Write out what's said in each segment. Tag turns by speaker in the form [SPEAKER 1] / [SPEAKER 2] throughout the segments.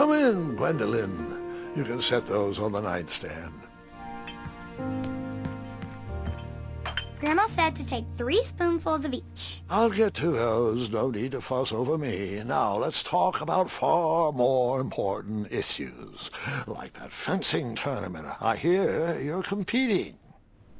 [SPEAKER 1] Come in, Gwendolyn. You can set those on the nightstand.
[SPEAKER 2] Grandma said to take 3 spoonfuls of each.
[SPEAKER 1] I'll get to those. No need to fuss over me. Now let's talk about far more important issues, like that fencing tournament. I hear you're competing.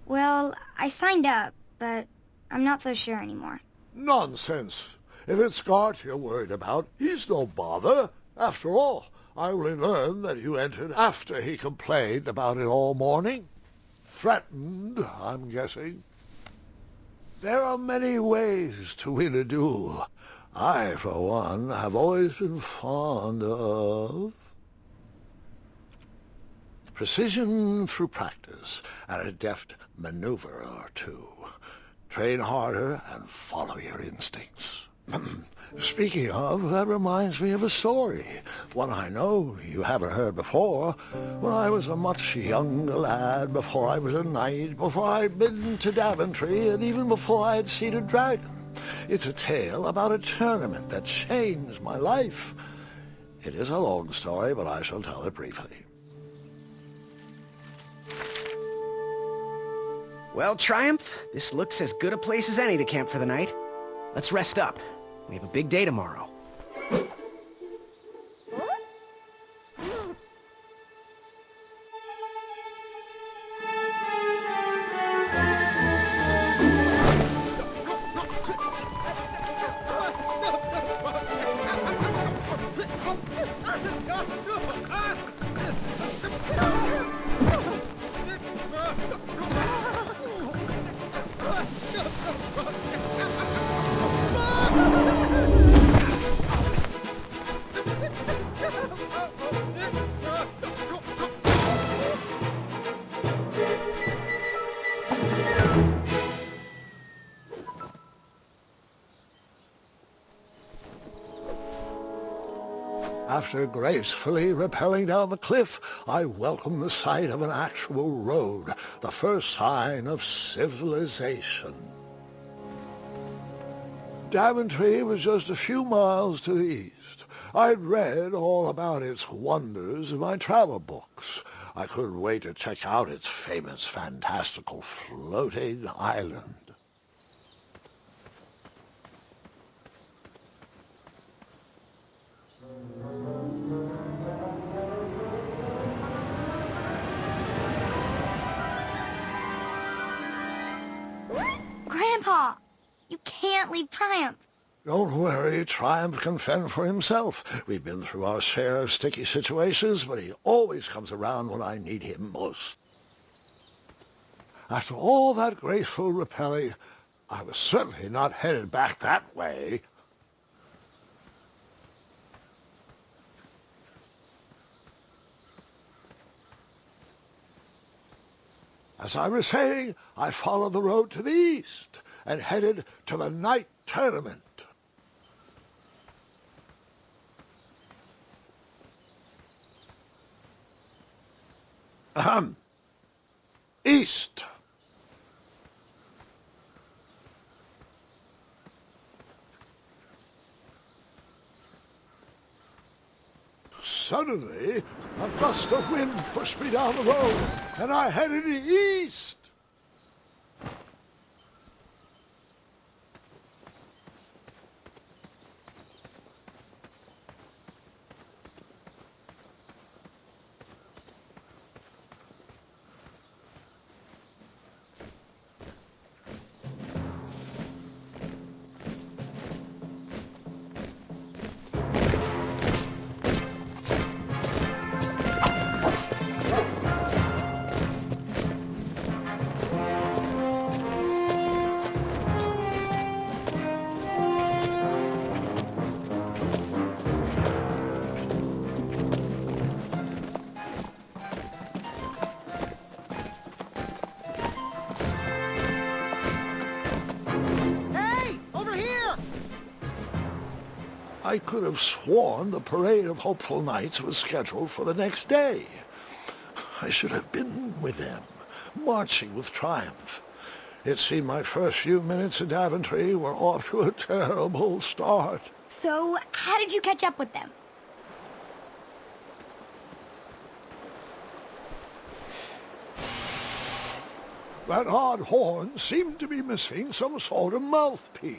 [SPEAKER 2] Well, I signed up, but I'm not so sure anymore.
[SPEAKER 1] Nonsense. If it's Scott you're worried about, he's no bother. After all, I only learned that you entered after he complained about it all morning. Threatened, I'm guessing. There are many ways to win a duel. I, for one, have always been fond of precision through practice and a deft maneuver or two. Train harder and follow your instincts. Speaking of, that reminds me of a story, one I know you haven't heard before. When I was a much younger lad, before I was a knight, before I'd been to Daventry, and even before I had seen a dragon. It's a tale about a tournament that changed my life. It is a long story, but I shall tell it briefly.
[SPEAKER 3] Well, Triumph, this looks as good a place as any to camp for the night. Let's rest up. We have a big day tomorrow.
[SPEAKER 1] After gracefully rappelling down the cliff, I welcomed the sight of an actual road, the first sign of civilization. Daventry was just a few miles to the east. I'd read all about its wonders in my travel books. I couldn't wait to check out its famous, fantastical floating island.
[SPEAKER 2] Grandpa, you can't leave Triumph.
[SPEAKER 1] Don't worry, Triumph can fend for himself. We've been through our share of sticky situations, but he always comes around when I need him most. After all that graceful rappelling, I was certainly not headed back that way. As I was saying, I followed the road to the east and headed to the night tournament. East. Suddenly, a gust of wind pushed me down the road, and I headed east. I could have sworn the parade of hopeful knights was scheduled for the next day. I should have been with them, marching with Triumph. It seemed my first few minutes in Daventry were off to a terrible start.
[SPEAKER 2] So, how did you catch up with them?
[SPEAKER 1] That odd horn seemed to be missing some sort of mouthpiece.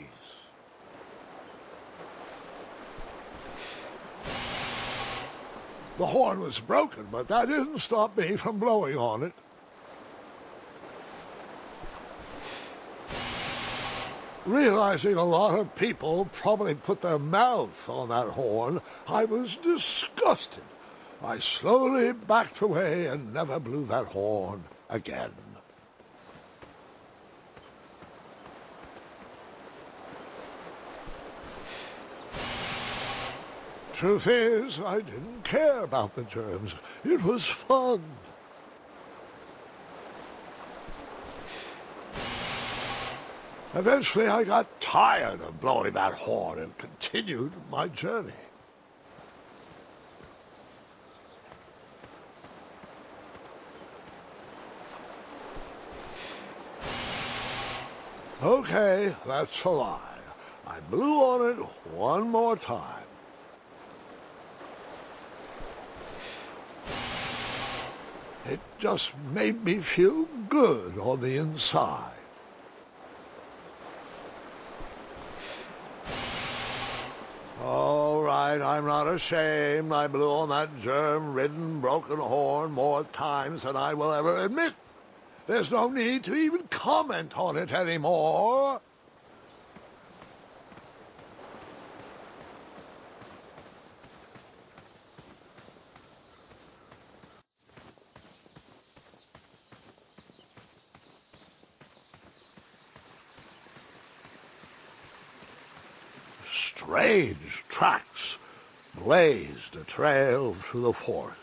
[SPEAKER 1] The horn was broken, but that didn't stop me from blowing on it. Realizing a lot of people probably put their mouth on that horn, I was disgusted. I slowly backed away and never blew that horn again. Truth is, I didn't care about the germs. It was fun. Eventually, I got tired of blowing that horn and continued my journey. Okay, that's a lie. I blew on it one more time. It just made me feel good on the inside. All right, I'm not ashamed. I blew on that germ-ridden, broken horn more times than I will ever admit. There's no need to even comment on it anymore. Strange tracks blazed a trail through the forest.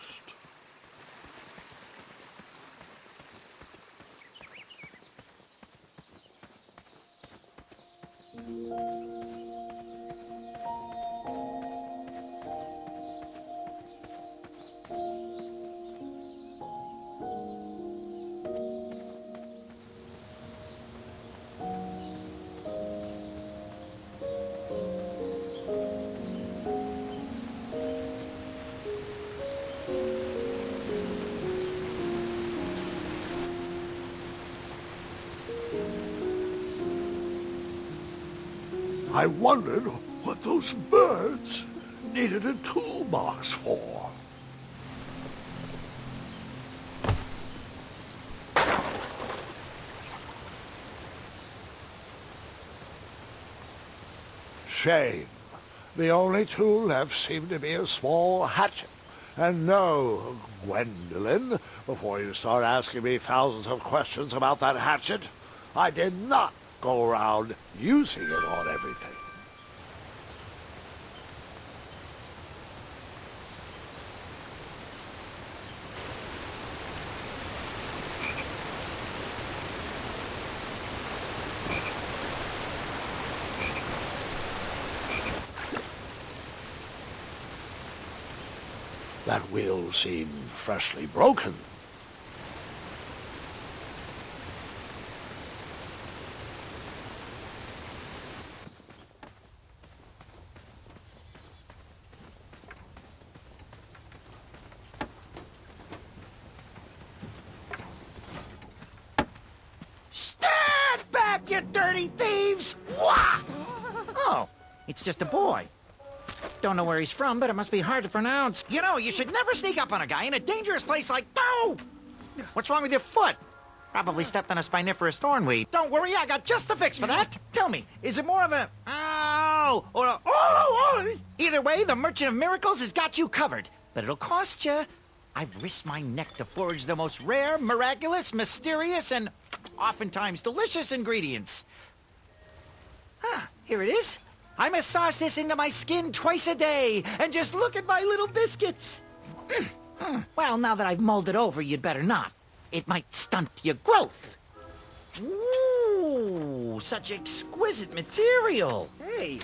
[SPEAKER 1] I wondered what those birds needed a toolbox for. Shame. The only tool left seemed to be a small hatchet. And no, Gwendolyn, before you start asking me thousands of questions about that hatchet, I did not go around using it on everything. That wheel seemed freshly broken.
[SPEAKER 4] Stand back, you dirty thieves! Wah!
[SPEAKER 5] Oh, it's just a boy. Don't know where he's from, but it must be hard to pronounce.
[SPEAKER 4] You know, you should never sneak up on a guy in a dangerous place like... No! What's wrong with your foot?
[SPEAKER 5] Probably stepped on a spiniferous thornweed.
[SPEAKER 4] Don't worry, I got just the fix for that. Tell me, is it more of a... Ow! Or a... Oh! Either way, the Merchant of Miracles has got you covered. But it'll cost you. I've risked my neck to forage the most rare, miraculous, mysterious, and oftentimes delicious ingredients. Ah, here it is. I massage this into my skin twice a day, and just look at my little biscuits.
[SPEAKER 5] Well, now that I've mulled it over, you'd better not. It might stunt your growth.
[SPEAKER 4] Ooh, such exquisite material.
[SPEAKER 5] Hey.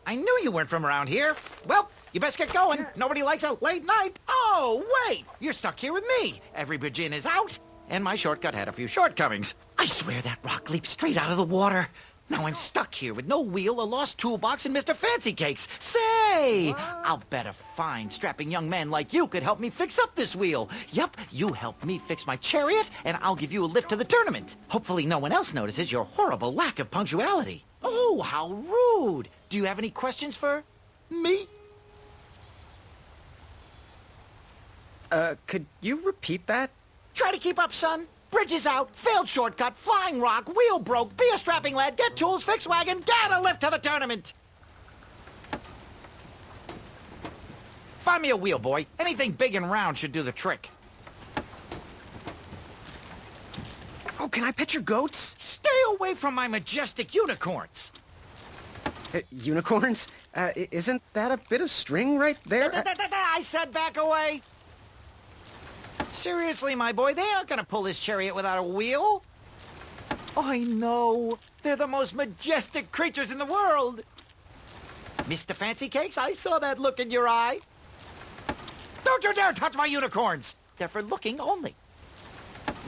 [SPEAKER 4] I knew you weren't from around here. Well, you best get going. Nobody likes a late night. Oh, wait, you're stuck here with me. Every bridge in is out, and my shortcut had a few shortcomings.
[SPEAKER 5] I swear that rock leaped straight out of the water.
[SPEAKER 4] Now I'm stuck here with no wheel, a lost toolbox, and Mr. Fancy Cakes. Say, I'll bet a fine, strapping young man like you could help me fix up this wheel. Yup, you help me fix my chariot, and I'll give you a lift to the tournament. Hopefully no one else notices your horrible lack of punctuality. Oh, how rude. Do you have any questions for me?
[SPEAKER 3] Could you repeat that?
[SPEAKER 4] Try to keep up, son. Bridge is out, failed shortcut, flying rock, wheel broke, be a strapping lad, get tools, fix wagon, get a lift to the tournament. Find me a wheel, boy. Anything big and round should do the trick.
[SPEAKER 3] Oh, can I pet your goats?
[SPEAKER 4] Stay away from my majestic unicorns.
[SPEAKER 3] Unicorns? Isn't that a bit of string right there?
[SPEAKER 4] I said back away. Seriously, my boy, they aren't gonna pull this chariot without a wheel. I know. They're the most majestic creatures in the world. Mr. Fancy Cakes, I saw that look in your eye. Don't you dare touch my unicorns. They're for looking only.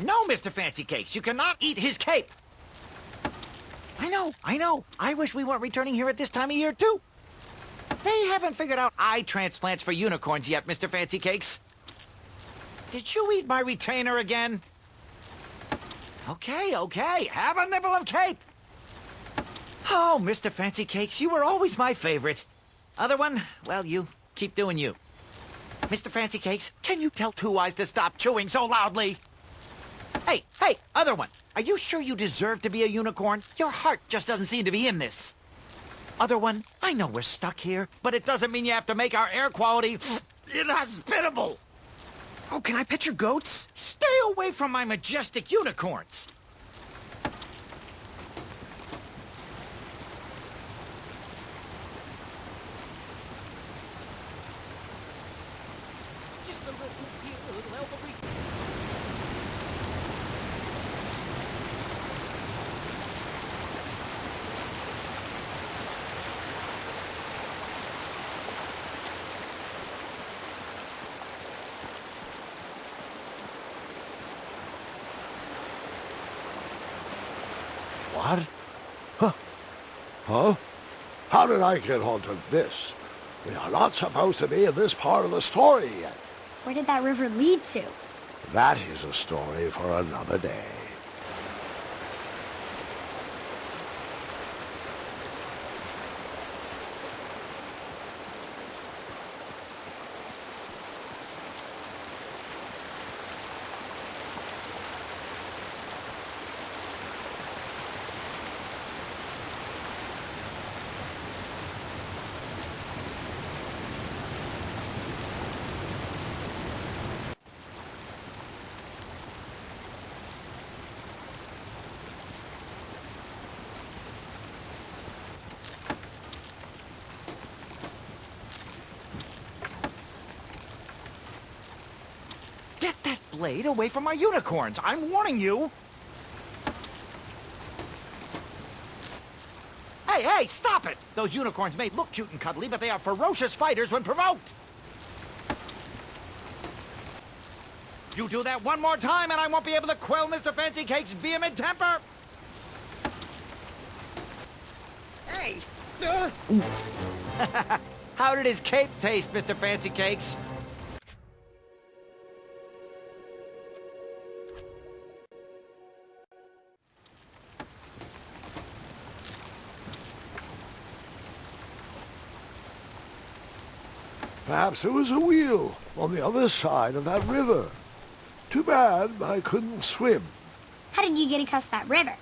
[SPEAKER 4] No, Mr. Fancy Cakes, you cannot eat his cape. I know. I wish we weren't returning here at this time of year, too. They haven't figured out eye transplants for unicorns yet, Mr. Fancy Cakes. Did you eat my retainer again? Okay. Have a nibble of cape. Oh, Mr. Fancy Cakes, you were always my favorite. Other one, well, you keep doing you. Mr. Fancy Cakes, can you tell Two Eyes to stop chewing so loudly? Hey, other one, are you sure you deserve to be a unicorn? Your heart just doesn't seem to be in this. Other one, I know we're stuck here, but it doesn't mean you have to make our air quality inhospitable.
[SPEAKER 3] Oh, can I pet your goats?
[SPEAKER 4] Stay away from my majestic unicorns. Just a little here, a little elbow grease.
[SPEAKER 1] What? Huh? How did I get onto this? We are not supposed to be in this part of the story yet.
[SPEAKER 2] Where did that river lead to?
[SPEAKER 1] That is a story for another day.
[SPEAKER 4] Get that blade away from my unicorns. I'm warning you. Hey, stop it! Those unicorns may look cute and cuddly, but they are ferocious fighters when provoked. You do that one more time and I won't be able to quell Mr. Fancy Cake's vehement temper.
[SPEAKER 3] Hey!
[SPEAKER 4] How did his cape taste, Mr. Fancy Cakes?
[SPEAKER 1] Perhaps there was a wheel on the other side of that river. Too bad I couldn't swim.
[SPEAKER 2] How did you get across that river?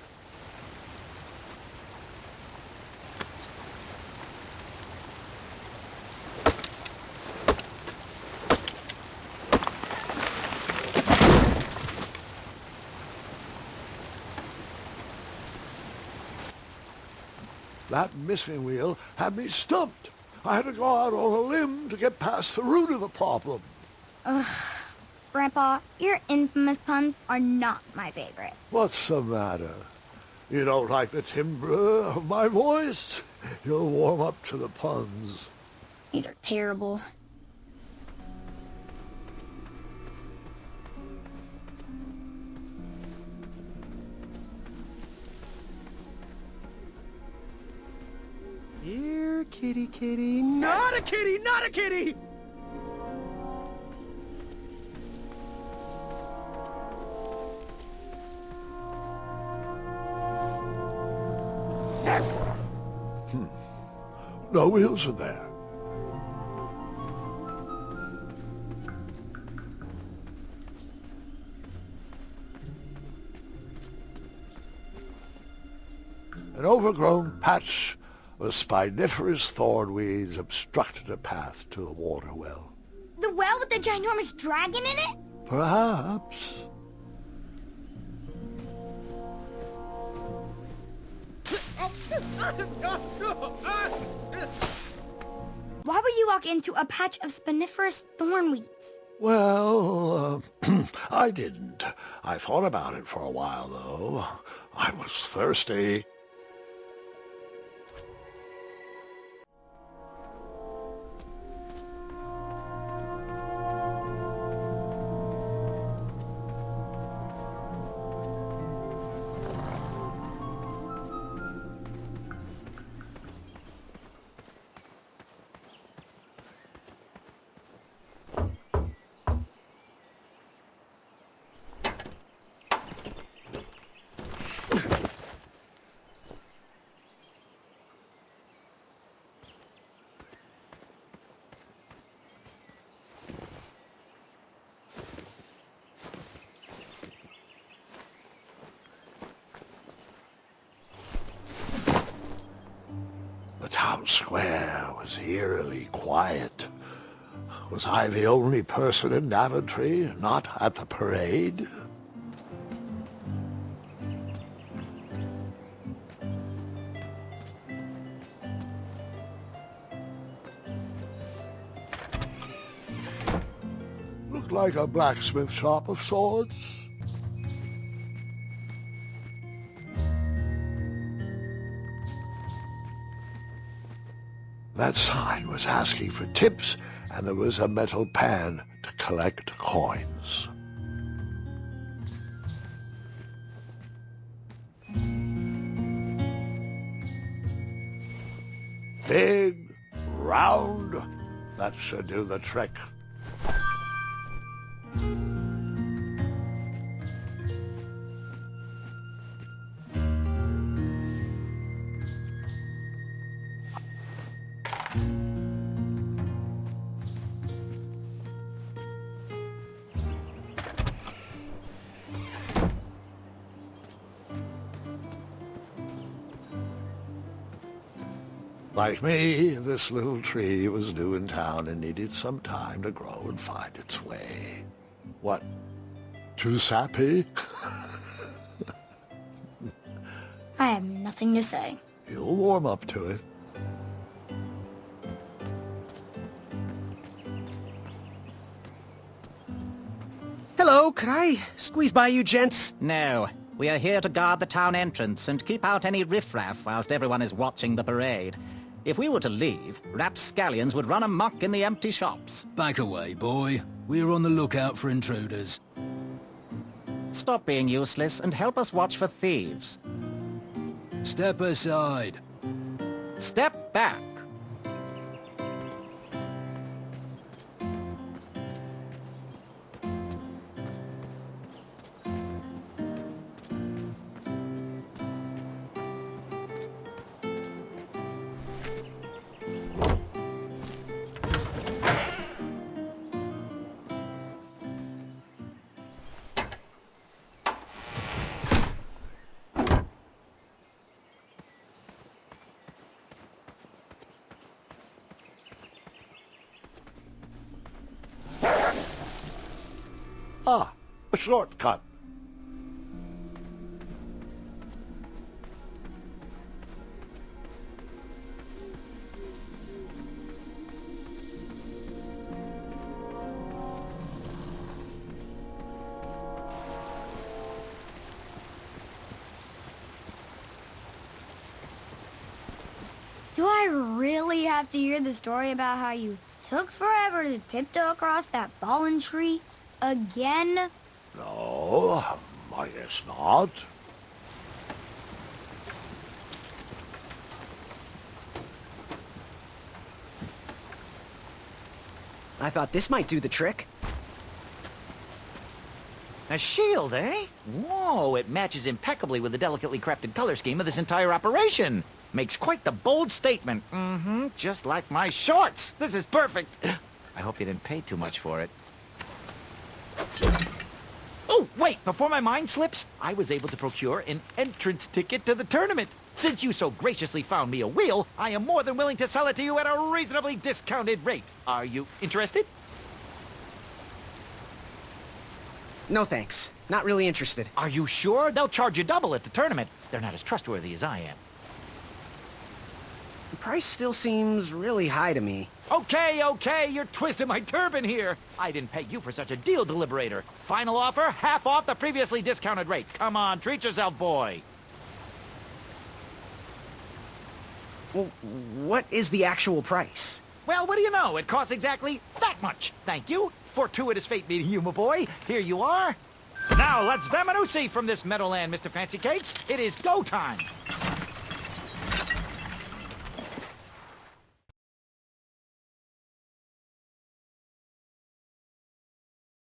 [SPEAKER 1] That missing wheel had me stumped. I had to go out on a limb to get past the root of the problem.
[SPEAKER 2] Grandpa, your infamous puns are not my favorite.
[SPEAKER 1] What's the matter? You don't like the timbre of my voice? You'll warm up to the puns.
[SPEAKER 2] These are terrible.
[SPEAKER 3] Kitty, kitty, not a kitty, not a kitty!
[SPEAKER 1] No wheels in there. An overgrown patch of spiniferous thornweeds obstructed a path to the water well.
[SPEAKER 2] The well with the ginormous dragon in it?
[SPEAKER 1] Perhaps.
[SPEAKER 2] Why would you walk into a patch of spiniferous thornweeds?
[SPEAKER 1] Well, I didn't. I thought about it for a while, though. I was thirsty. The town square was eerily quiet. Was I the only person in Daventry not at the parade? Looked like a blacksmith shop of sorts. That sign was asking for tips, and there was a metal pan to collect coins. Big, round, that should do the trick. Like me, this little tree was new in town and needed some time to grow and find its way. What? Too sappy?
[SPEAKER 2] I have nothing to say.
[SPEAKER 1] You'll warm up to it.
[SPEAKER 3] Hello, could I squeeze by you gents?
[SPEAKER 5] No. We are here to guard the town entrance and keep out any riffraff whilst everyone is watching the parade. If we were to leave, rapscallions would run amok in the empty shops.
[SPEAKER 6] Back away, boy. We're on the lookout for intruders.
[SPEAKER 5] Stop being useless and help us watch for thieves.
[SPEAKER 6] Step aside.
[SPEAKER 5] Step back.
[SPEAKER 1] Ah, a shortcut.
[SPEAKER 2] Do I really have to hear the story about how you took forever to tiptoe across that fallen tree again?
[SPEAKER 1] No, I guess not.
[SPEAKER 3] I thought this might do the trick.
[SPEAKER 4] A shield, eh? Whoa, it matches impeccably with the delicately crafted color scheme of this entire operation. Makes quite the bold statement. Mm-hmm, just like my shorts. This is perfect. I hope you didn't pay too much for it. Oh, wait, before my mind slips, I was able to procure an entrance ticket to the tournament. Since you so graciously found me a wheel, I am more than willing to sell it to you at a reasonably discounted rate. Are you interested?
[SPEAKER 3] No thanks. Not really interested.
[SPEAKER 4] Are you sure? They'll charge you double at the tournament. They're not as trustworthy as I am.
[SPEAKER 3] The price still seems really high to me.
[SPEAKER 4] Okay, you're twisting my turban here. I didn't pay you for such a deal, Deliberator. Final offer, half off the previously discounted rate. Come on, treat yourself, boy.
[SPEAKER 3] Well, what is the actual price?
[SPEAKER 4] Well, what do you know? It costs exactly that much. Thank you. Fortuitous fate meeting you, my boy. Here you are. Now, let's vamoose from this meadowland, Mr. Fancy Cakes. It is go time.